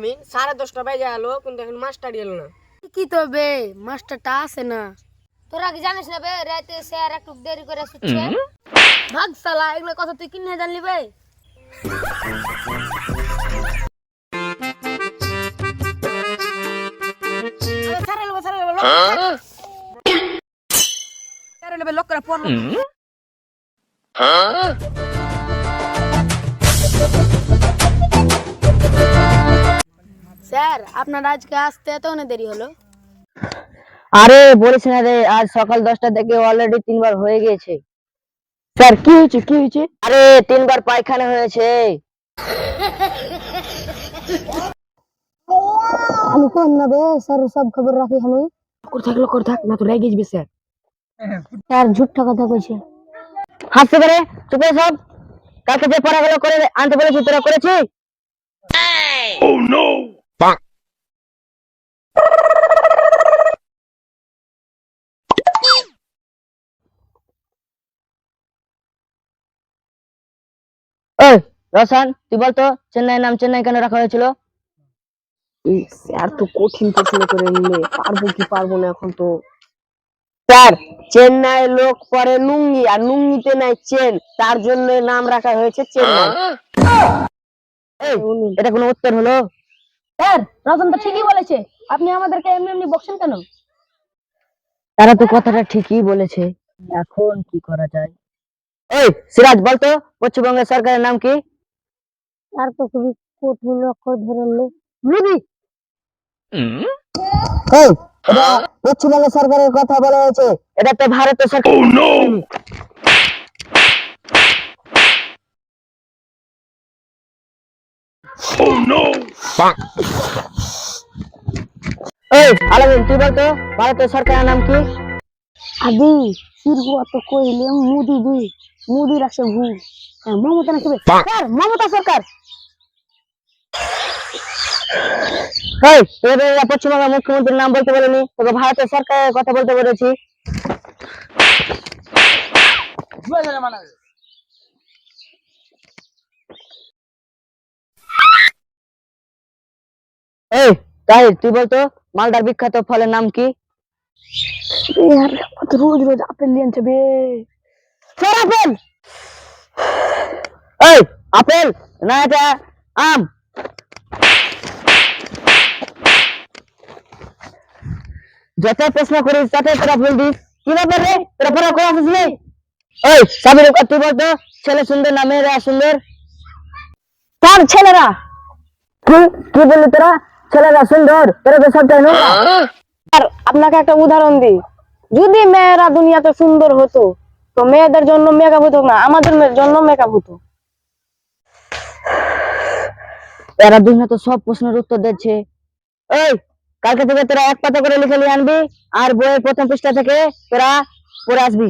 আমি 10:30 বাজে এলো কিন্তু এখন মাস্টার এলো না। কি তবে মাস্টারটা আসে না। তোরা কি জানিস না বে রাতে স্যার একটু দেরি করে শুচ্ছে? ভাগ শালা, এগুলো কথা তুই কিনে জানলি বে? লোক করে পড়লো। স্যার আপনার আজকে আসতে এত দেরি হলো? আরে বলিস না রে, আজ সকাল 10টা থেকে অলরেডি 3বার হয়ে গেছে। স্যার কি হয়েছে কি হয়েছে? আরে 3বার পায়খানা হয়েছে। আমি কোন না বে স্যার, সব খবর রাখি আমি। করে থাক না তো রেগে যাবে স্যার। স্যার ঝুট্টা কথা কইছে। হাসতে পারে, চুপ করে সব। কালকে যে পড়াগুলো করে আনতে বলেছি তোরা করেছিস? ওই রোশন, তুই বলতো চেন্নাইয়ের নাম চেন্নাই কেন রাখা হয়েছিল? স্যার তো কঠিন প্রশ্ন করে নিলে পারবো কি পারবো না এখন তো। স্যার, চেন্নাই লোক পরে লুঙ্গি, আর লুঙ্গিতে নাই চেন, তার জন্য নাম রাখা হয়েছে চেন্নাই। এই, এটা কোনো উত্তর হলো? স্যার রতন তো ঠিকই বলেছে, আপনি আমাদেরকে এমনি এমনি বকছেন কেন? তারা তো কথাটা ঠিকই বলেছে, এখন কি করা যায়? ওই সিরাজ বলতো পশ্চিমবঙ্গের সরকারের নাম কি? স্যার তো খুবই কঠিন অক্ষর ধরে নিলে। মোদি। এই, এটা পশ্চিমবঙ্গ সরকারের কথা বলা হয়েছে, এটা তো ভারতের সরকার। এই আলামিন, তুই বলতো ভারতের সরকারের নাম কি? আদি সিরগুয়া তো কইলে মুদি দুই মুদি রাখছে ভু। মমতা নাকি স্যার, মমতা সরকার। এই তোদের পশ্চিমবঙ্গের মুখ্যমন্ত্রীর নাম বলতে বলিনি, তোকে ভারতের সরকারের কথা বলতে বলেছি। এই তাহির, তুই বলতো মালদার বিখ্যাত ফলের নাম কি? यार रोज रोज আপেল নিয়ে আনছে বে। Sir apple. এই আপেল না, এটা আম। যত প্রশ্ন করিস তাতে তোরা ভুল দিস, কি ব্যাপার রে, তোরা পড়া করে আসিস নি? ওই সাবির, তুই বলতো ছেলে সুন্দর না মেয়েরা সুন্দর? তার ছেলেরা। কি কি বললি তোরা? ছেলেরা সুন্দর? তোরা তো সবটাই নোংরা। আর আপনাকে একটা উদাহরণ দিই, যদি মেয়েরা দুনিয়াতে সুন্দর হতো তো মেয়েদের জন্য মেকআপ হতো না, আমাদের জন্য মেকআপ হতো। এরা দুনিয়া তো সব প্রশ্নের উত্তর দিচ্ছে। এই কালকে থেকে তোরা এক পাতা করে লিখে নিয়ে আনবি, আর বইয়ের প্রথম পৃষ্ঠা থেকে তোরা পড়ে আসবি।